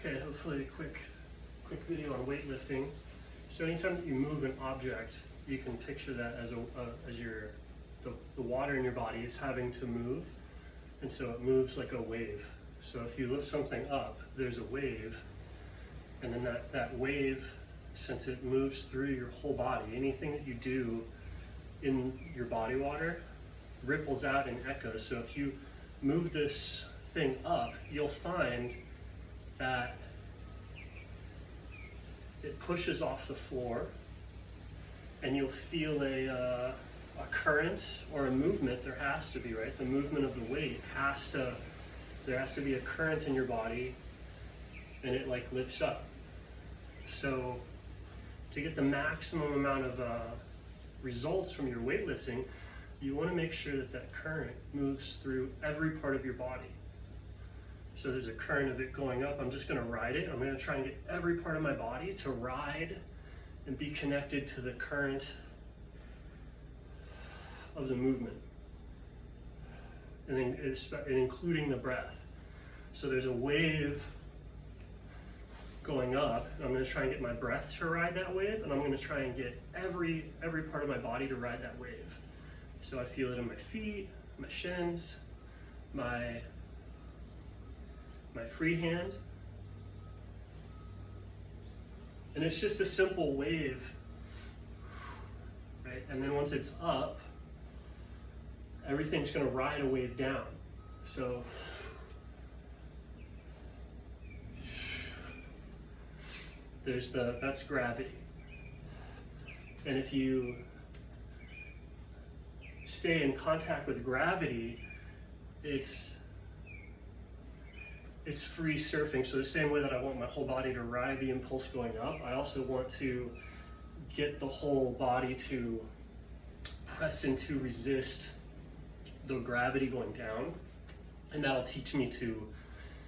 Okay, hopefully a quick video on weightlifting. So anytime that you move an object, you can picture that as the water in your body is having to move, and so it moves like a wave. So if you lift something up, there's a wave, and then that wave, since it moves through your whole body, anything that you do in your body water ripples out and echoes. So if you move this thing up, you'll find that it pushes off the floor, and you'll feel a current or a movement. There has to be, right? The movement of the weight there has to be a current in your body, and it like lifts up. So to get the maximum amount of results from your weightlifting, you want to make sure that that current moves through every part of your body. So there's a current of it going up. I'm just going to ride it. I'm going to try and get every part of my body to ride and be connected to the current of the movement, and then including the breath. So there's a wave going up. I'm going to try and get my breath to ride that wave, and I'm going to try and get every part of my body to ride that wave. So I feel it in my feet, my shins, my free hand. And it's just a simple wave, right? And then once it's up, everything's going to ride a wave down. So that's gravity. And if you stay in contact with gravity, it's free surfing. So the same way that I want my whole body to ride the impulse going up, I also want to get the whole body to press into resist the gravity going down, and that'll teach me to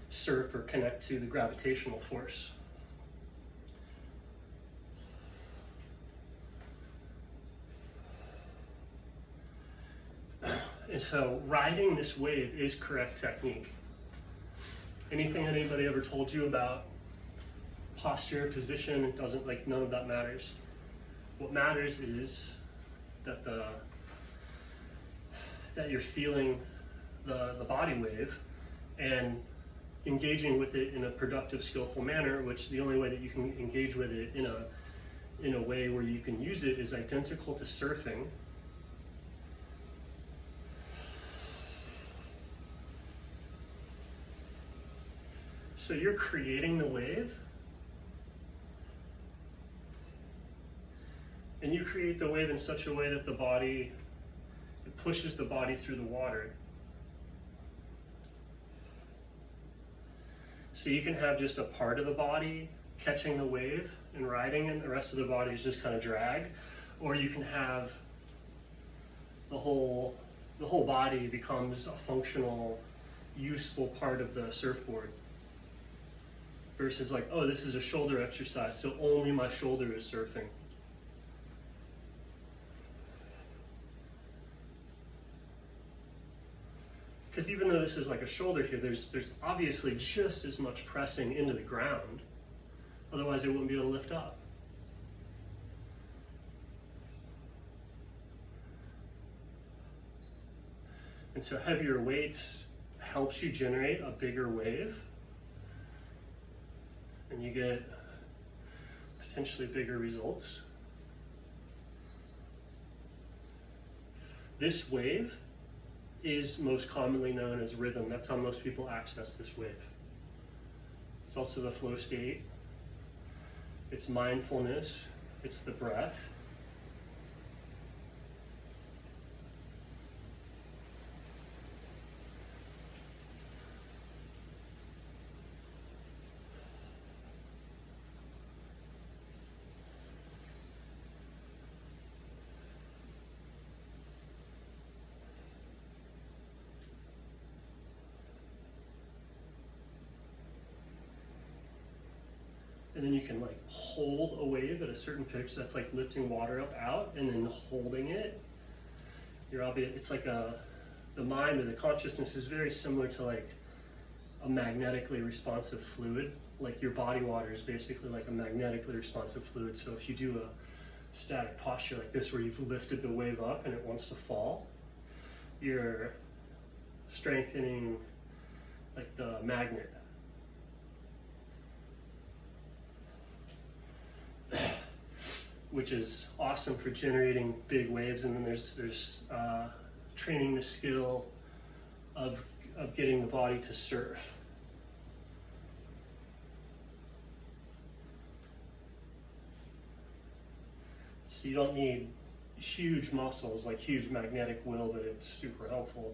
surf or connect to the gravitational force. And so riding this wave is correct technique. Anything that anybody ever told you about posture, position, it doesn't, like, none of that matters. What matters is that that you're feeling the body wave and engaging with it in a productive, skillful manner, which the only way that you can engage with it in a way where you can use it is identical to surfing. So you're creating the wave, and you create the wave in such a way that it pushes the body through the water. So you can have just a part of the body catching the wave and riding it, and the rest of the body is just kind of drag, or you can have the whole body becomes a functional, useful part of the surfboard. Versus like, oh, this is a shoulder exercise, so only my shoulder is surfing. Because even though this is like a shoulder here, there's obviously just as much pressing into the ground. Otherwise, it wouldn't be able to lift up. And so heavier weights helps you generate a bigger wave, and you get potentially bigger results. This wave is most commonly known as rhythm. That's how most people access this wave. It's also the flow state. It's mindfulness. It's the breath. And then you can like hold a wave at a certain pitch. That's like lifting water up out and then holding it. It's like the mind or the consciousness is very similar to like a magnetically responsive fluid. like your body water is basically like a magnetically responsive fluid. So if you do a static posture like this where you've lifted the wave up and it wants to fall, you're strengthening like the magnet. Which is awesome for generating big waves. And then there's training the skill of getting the body to surf. So you don't need huge muscles, like huge magnetic will, but it's super helpful.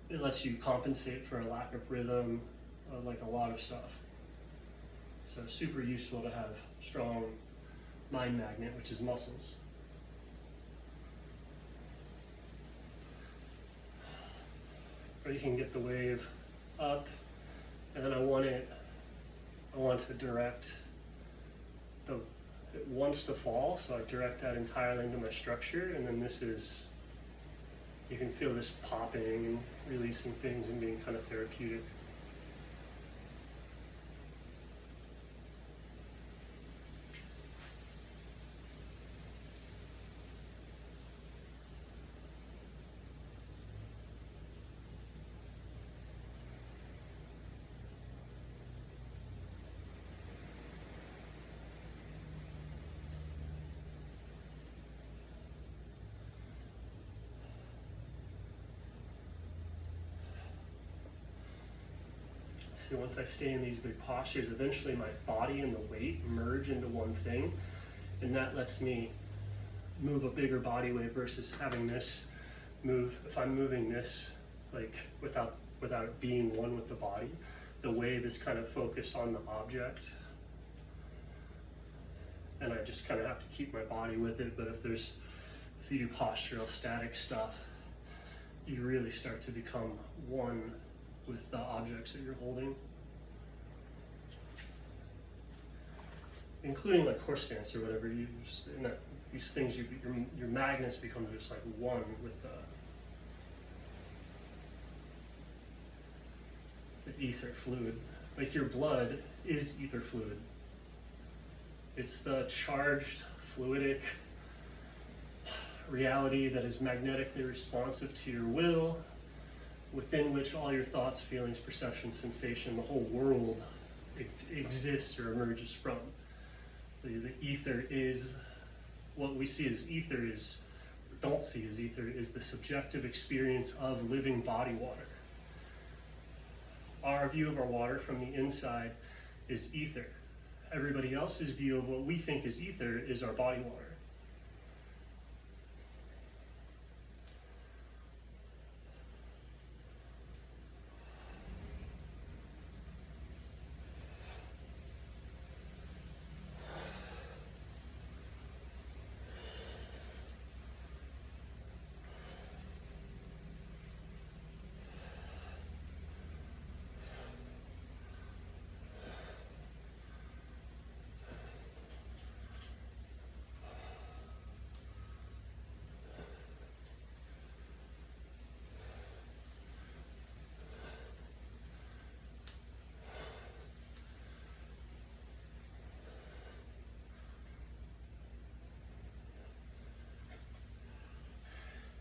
It lets you compensate for a lack of rhythm, like a lot of stuff. So it's super useful to have strong mind magnet, which is muscles. Or you can get the wave up, and then I want to direct it wants to fall, so I direct that entirely into my structure, and then you can feel this popping and releasing things and being kind of therapeutic. So once I stay in these big postures, eventually my body and the weight merge into one thing, and that lets me move a bigger body weight versus having this move. If I'm moving this like without it being one with the body, the wave is kind of focused on the object, and I just kind of have to keep my body with it. But if you do postural static stuff, you really start to become one with the objects that you're holding, including like horse stance or whatever. These things, your magnets become just like one with the ether fluid. Like your blood is ether fluid. It's the charged, fluidic reality that is magnetically responsive to your will, within which all your thoughts, feelings, perception, sensation, the whole world exists or emerges from. The ether is, what we see as ether is, or don't see as ether, is the subjective experience of living body water. Our view of our water from the inside is ether. Everybody else's view of what we think is ether is our body water.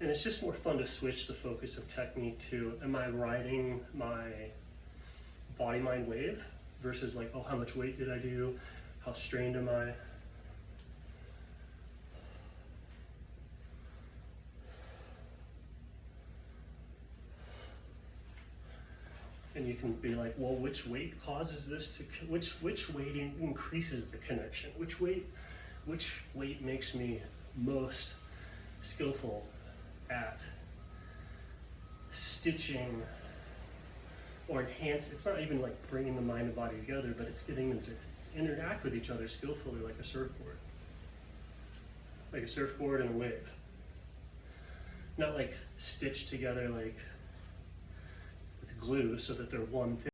And it's just more fun to switch the focus of technique to, am I riding my body-mind wave versus like, oh, how much weight did I do? How strained am I? And you can be like, well, which weight causes this to, which weight increases the connection? Which weight makes me most skillful at stitching or enhance? It's not even like bringing the mind and body together, but it's getting them to interact with each other skillfully, like a surfboard. Like a surfboard and a wave. Not like stitched together like with glue so that they're one thing.